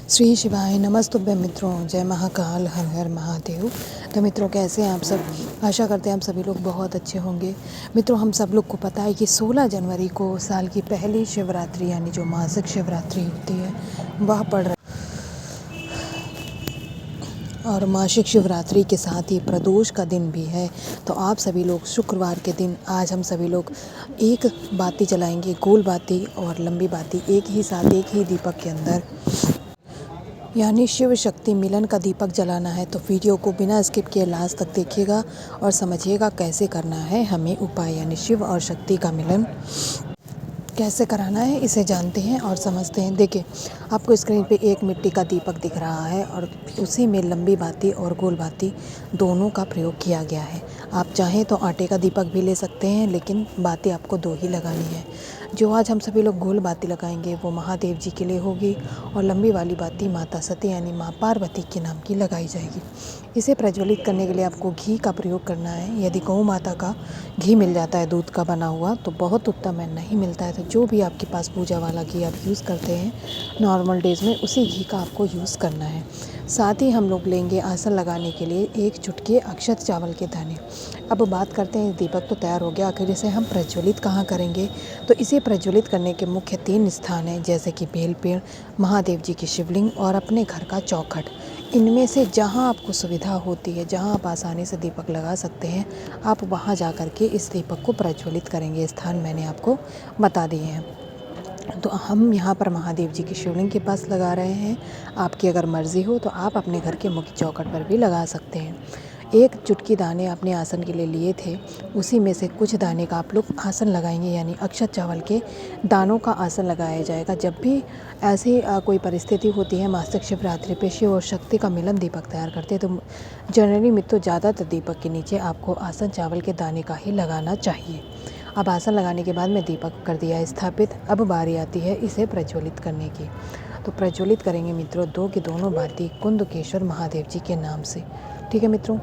श्री शिवाय नमस्तुभ्य मित्रों, जय महाकाल, हर हर महादेव। तो मित्रों, कैसे हैं आप सब? आशा करते हैं आप सभी लोग बहुत अच्छे होंगे। मित्रों, हम सब लोग को पता है कि 16 जनवरी को साल की पहली शिवरात्रि यानी जो मासिक शिवरात्रि होती है वह पड़ रही और मासिक शिवरात्रि के साथ ही प्रदोष का दिन भी है। तो आप सभी लोग शुक्रवार के दिन आज हम सभी लोग एक बाती जलाएंगे, गोल बाती और लंबी बाती एक ही साथ एक ही दीपक के अंदर, यानी शिव शक्ति मिलन का दीपक जलाना है। तो वीडियो को बिना स्किप किए लास्ट तक देखिएगा और समझिएगा कैसे करना है हमें उपाय, यानी शिव और शक्ति का मिलन कैसे कराना है, इसे जानते हैं और समझते हैं। देखिए, आपको स्क्रीन पे एक मिट्टी का दीपक दिख रहा है और उसी में लंबी बाती और गोल बाती दोनों का प्रयोग किया गया है। आप चाहें तो आटे का दीपक भी ले सकते हैं, लेकिन बाती आपको दो ही लगानी है। जो आज हम सभी लोग गोल बाती लगाएंगे वो महादेव जी के लिए होगी और लंबी वाली बाती माता सती यानी माँ पार्वती के नाम की लगाई जाएगी। इसे प्रज्वलित करने के लिए आपको घी का प्रयोग करना है। यदि गौ माता का घी मिल जाता है दूध का बना हुआ तो बहुत उत्तम है, नहीं मिलता है तो जो भी आपके पास पूजा वाला घी आप यूज़ करते हैं नॉर्मल डेज़ में, उसी घी का आपको यूज़ करना है। साथ ही हम लोग लेंगे आसन लगाने के लिए एक चुटकी अक्षत चावल के दाने। अब बात करते हैं, दीपक तो तैयार हो गया, आखिर इसे हम प्रज्वलित कहाँ करेंगे? तो इसे प्रज्वलित करने के मुख्य 3 स्थान हैं, जैसे कि बेल पेड़, महादेव जी की शिवलिंग और अपने घर का चौखट। इनमें से जहां आपको सुविधा होती है, जहां आप आसानी से दीपक लगा सकते हैं, आप वहां जा कर के इस दीपक को प्रज्वलित करेंगे। स्थान मैंने आपको बता दिए हैं। तो हम यहाँ पर महादेव जी की शिवलिंग के पास लगा रहे हैं। आपकी अगर मर्ज़ी हो तो आप अपने घर के मुख्य चौखट पर भी लगा सकते हैं। एक चुटकी दाने अपने आसन के लिए लिए थे, उसी में से कुछ दाने का आप लोग आसन लगाएंगे, यानी अक्षत चावल के दानों का आसन लगाया जाएगा। जब भी ऐसी कोई परिस्थिति होती है मासिक शिवरात्रि पे शिव और शक्ति का मिलन दीपक तैयार करते हैं, तो जनरली मित्रों ज़्यादातर दीपक के नीचे आपको आसन चावल के दाने का ही लगाना चाहिए। अब आसन लगाने के बाद में दीपक कर दिया स्थापित। अब बारी आती है इसे प्रज्वलित करने की। तो प्रज्वलित करेंगे मित्रों दो की दोनों बाती कुंदकेश्वर महादेव जी के नाम से। ठीक है मित्रों,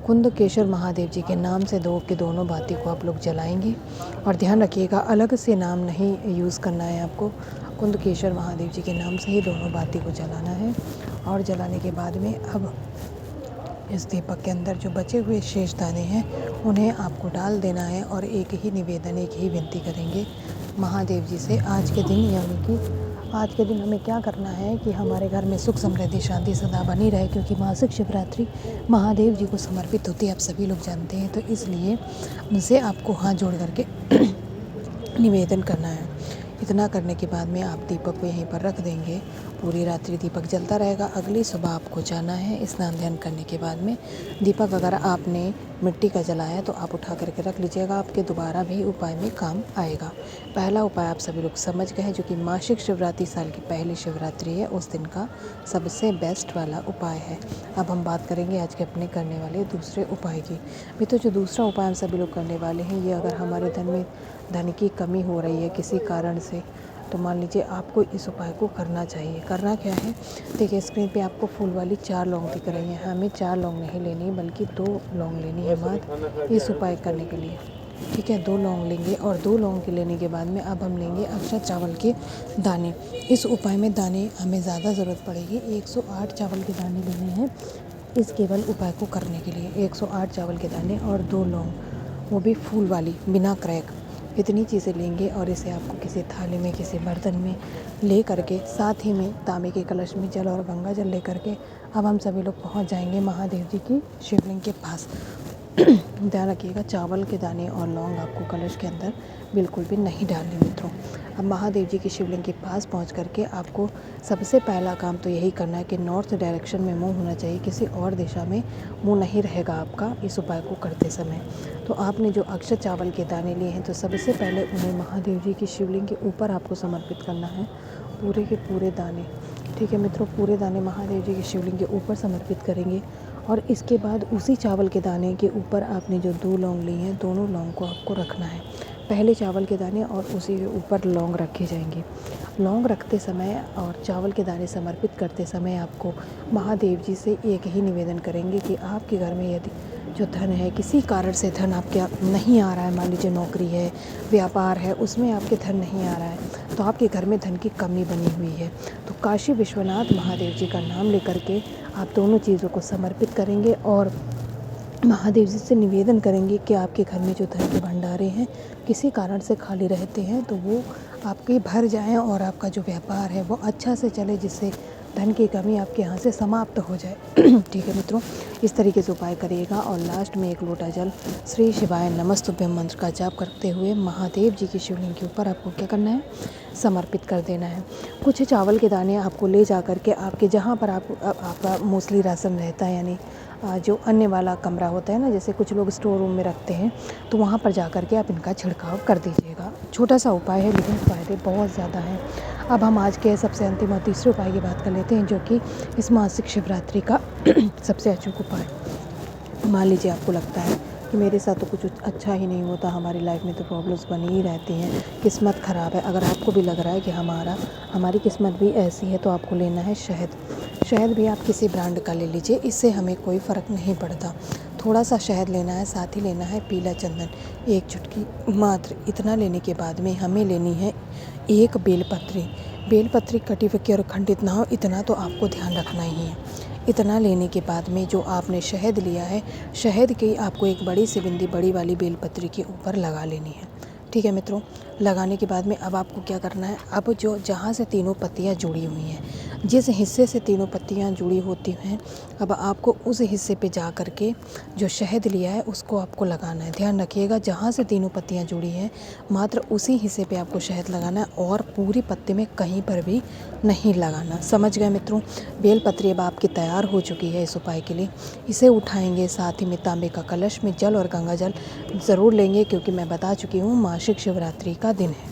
कुंदकेश्वर महादेव जी के नाम से दो की दोनों बाती को आप लोग जलाएंगे और ध्यान रखिएगा अलग से नाम नहीं यूज़ करना है आपको। कुंदकेश्वर महादेव जी के नाम से ही दोनों बाती को जलाना है। और जलाने के बाद में अब इस दीपक के अंदर जो बचे हुए शेष दाने हैं उन्हें आपको डाल देना है और एक ही निवेदन, एक ही विनती करेंगे महादेव जी से आज के दिन, यानी कि आज के दिन हमें क्या करना है कि हमारे घर में सुख समृद्धि शांति सदा बनी रहे, क्योंकि मासिक शिवरात्रि महादेव जी को समर्पित होती है, आप सभी लोग जानते हैं। तो इसलिए उनसे आपको हाथ जोड़ करके निवेदन करना है। इतना करने के बाद में आप दीपक को यहीं पर रख देंगे। पूरी रात्रि दीपक जलता रहेगा। अगली सुबह आपको जाना है स्नान ध्यान करने के बाद में। दीपक अगर आपने मिट्टी का जलाया तो आप उठा करके रख लीजिएगा, आपके दोबारा भी उपाय में काम आएगा। पहला उपाय आप सभी लोग समझ गए हैं, जो कि मासिक शिवरात्रि साल की पहली शिवरात्रि है, उस दिन का सबसे बेस्ट वाला उपाय है। अब हम बात करेंगे आज के अपने करने वाले दूसरे उपाय की। मित्रों, जो दूसरा उपाय हम सभी लोग करने वाले हैं, ये अगर हमारे धन की कमी हो रही है किसी कारण से, तो मान लीजिए आपको इस उपाय को करना चाहिए। करना क्या है, देखिए स्क्रीन पे आपको फूल वाली 4 लौंग दिख रही हैं। हमें 4 लौंग नहीं लेनी बल्कि 2 लौंग लेनी है मात्र इस उपाय करने के लिए। ठीक है, 2 लौंग लेंगे और 2 लौंग के लेने के बाद में अब हम लेंगे अक्षत चावल के दाने। इस उपाय में दाने हमें ज़्यादा ज़रूरत पड़ेगी। 108 चावल के दाने लेने हैं इस केवल उपाय को करने के लिए। 108 चावल के दाने और 2 लौंग, वो भी फूल वाली बिना क्रैक। इतनी चीज़ें लेंगे और इसे आपको किसी थाली में किसी बर्तन में ले करके, साथ ही में तांबे के कलश में जल और गंगा जल ले करके अब हम सभी लोग पहुंच जाएंगे महादेव जी की शिवलिंग के पास। ध्यान रखिएगा चावल के दाने और लौंग आपको कलश के अंदर बिल्कुल भी नहीं डालने मित्रों। अब महादेव जी की शिवलिंग के पास पहुंच करके आपको सबसे पहला काम तो यही करना है कि नॉर्थ डायरेक्शन में मुंह होना चाहिए, किसी और दिशा में मुंह नहीं रहेगा आपका इस उपाय को करते समय। तो आपने जो अक्षत चावल के दाने लिए हैं तो सबसे पहले उन्हें महादेव जी की शिवलिंग के ऊपर आपको समर्पित करना है, पूरे के पूरे दाने। ठीक है मित्रों, पूरे दाने महादेव जी की शिवलिंग के ऊपर समर्पित करेंगे और इसके बाद उसी चावल के दाने के ऊपर आपने जो 2 लौंग लिए हैं दोनों लौंग को आपको रखना है। पहले चावल के दाने और उसी के ऊपर लौंग रखे जाएंगे। लौंग रखते समय और चावल के दाने समर्पित करते समय आपको महादेव जी से एक ही निवेदन करेंगे कि आपके घर में यदि जो धन है, किसी कारण से धन आपके नहीं आ रहा है, मान लीजिए नौकरी है, व्यापार है, उसमें आपके धन नहीं आ रहा है, तो आपके घर में धन की कमी बनी हुई है, तो काशी विश्वनाथ महादेव जी का नाम लेकर के आप दोनों चीज़ों को समर्पित करेंगे और महादेव जी से निवेदन करेंगे कि आपके घर में जो धन के भंडारे हैं किसी कारण से खाली रहते हैं तो वो आपके भर जाएं और आपका जो व्यापार है वो अच्छा से चले, जिससे धन की कमी आपके यहाँ से समाप्त हो जाए। ठीक है मित्रों, इस तरीके से उपाय करिएगा और लास्ट में एक लोटा जल श्री शिवाय नमस्तुभ्यम मंत्र का जाप करते हुए महादेव जी की शिवलिंग के ऊपर आपको क्या करना है, समर्पित कर देना है। कुछ चावल के दाने आपको ले जा कर के आपके जहाँ पर आपका मोस्टली राशन रहता है, यानी जो अन्य वाला कमरा होता है ना, जैसे कुछ लोग स्टोर रूम में रखते हैं, तो वहाँ पर जा कर के आप इनका छिड़काव कर दीजिएगा। छोटा सा उपाय है लेकिन फ़ायदे बहुत ज़्यादा हैं। अब हम आज के सबसे अंतिम और तीसरे उपाय की बात कर लेते हैं, जो कि इस मासिक शिवरात्रि का सबसे अचूक उपाय। मान लीजिए आपको लगता है कि मेरे साथ तो कुछ अच्छा ही नहीं होता, हमारी लाइफ में तो प्रॉब्लम्स बनी ही रहती हैं, किस्मत ख़राब है। अगर आपको भी लग रहा है कि हमारी किस्मत भी ऐसी है, तो आपको लेना है शहद। शहद भी आप किसी ब्रांड का ले लीजिए, इससे हमें कोई फ़र्क नहीं पड़ता। थोड़ा सा शहद लेना है, साथ ही लेना है पीला चंदन, 1 चुटकी मात्र। इतना लेने के बाद में हमें लेनी है एक बेलपत्री कटी हुई और खंडित ना हो, इतना तो आपको ध्यान रखना ही है। इतना लेने के बाद में जो आपने शहद लिया है, शहद की आपको एक बड़ी सी बिंदी बड़ी वाली बेलपत्री के ऊपर लगा लेनी है। ठीक है मित्रों, लगाने के बाद में अब आपको क्या करना है, अब जो जहाँ से तीनों पत्तियाँ जुड़ी हुई हैं, जिस हिस्से से तीनों पत्तियाँ जुड़ी होती हैं, अब आपको उस हिस्से पे जा कर के जो शहद लिया है उसको आपको लगाना है। ध्यान रखिएगा, जहाँ से तीनों पत्तियाँ जुड़ी हैं मात्र उसी हिस्से पे आपको शहद लगाना है और पूरी पत्ती में कहीं पर भी नहीं लगाना। समझ गए मित्रों? बेलपत्री अब आपकी तैयार हो चुकी है इस उपाय के लिए। इसे उठाएंगे, साथ ही में तांबे का कलश में जल और गंगा जल ज़रूर लेंगे, क्योंकि मैं बता चुकी हूँ मासिक शिवरात्रि का दिन है।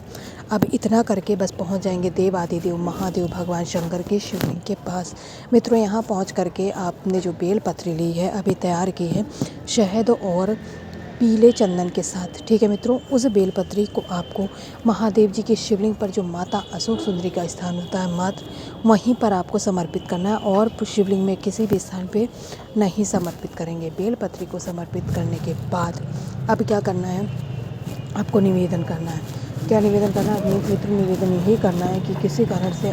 अब इतना करके बस पहुंच जाएंगे देवादिदेव महादेव भगवान शंकर के शिवलिंग के पास। मित्रों, यहाँ पहुंच करके आपने जो बेलपत्री ली है अभी तैयार की है शहद और पीले चंदन के साथ, ठीक है मित्रों, उस बेलपत्री को आपको महादेव जी की शिवलिंग पर जो माता अशोक सुंदरी का स्थान होता है मात्र वहीं पर आपको समर्पित करना है और शिवलिंग में किसी भी स्थान पे नहीं समर्पित करेंगे। बेलपत्री को समर्पित करने के बाद अब क्या करना है, आपको निवेदन करना है। क्या निवेदन करना है मित्र? निवेदन यही करना है कि किसी कारण से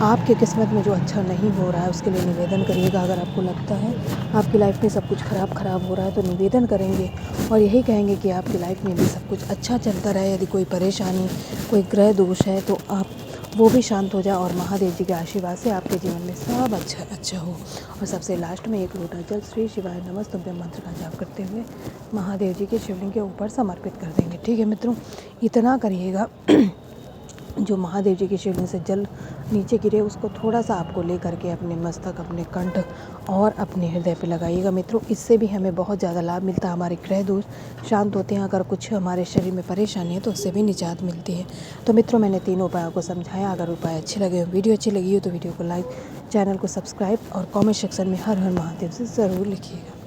आपके किस्मत में जो अच्छा नहीं हो रहा है उसके लिए निवेदन करिएगा। अगर आपको लगता है आपकी लाइफ में सब कुछ ख़राब हो रहा है तो निवेदन करेंगे और यही कहेंगे कि आपकी लाइफ में भी सब कुछ अच्छा चलता रहे। यदि कोई परेशानी, कोई ग्रह दोष है तो आप वो भी शांत हो जाए और महादेव जी के आशीर्वाद से आपके जीवन में सब अच्छा हो। और सबसे लास्ट में एक लोटा जल श्री शिवाय नमस्तुभ्यम मंत्र का जाप करते हुए महादेव जी के शिवलिंग के ऊपर समर्पित कर देंगे। ठीक है मित्रों, इतना करिएगा। जो महादेव जी की शिवलिंग से जल नीचे गिरे उसको थोड़ा सा आपको ले करके अपने मस्तक, अपने कंठ और अपने हृदय पे लगाइएगा। मित्रों, इससे भी हमें बहुत ज़्यादा लाभ मिलता है, हमारे ग्रह दोष शांत होते हैं। अगर कुछ हमारे शरीर में परेशानी है तो उससे भी निजात मिलती है। तो मित्रों, मैंने तीनों उपायों को समझाया। अगर उपाय अच्छे लगे हो, वीडियो अच्छी लगी हो तो वीडियो को लाइक, चैनल को सब्सक्राइब और कॉमेंट सेक्शन में हर हर महादेव से ज़रूर लिखिएगा।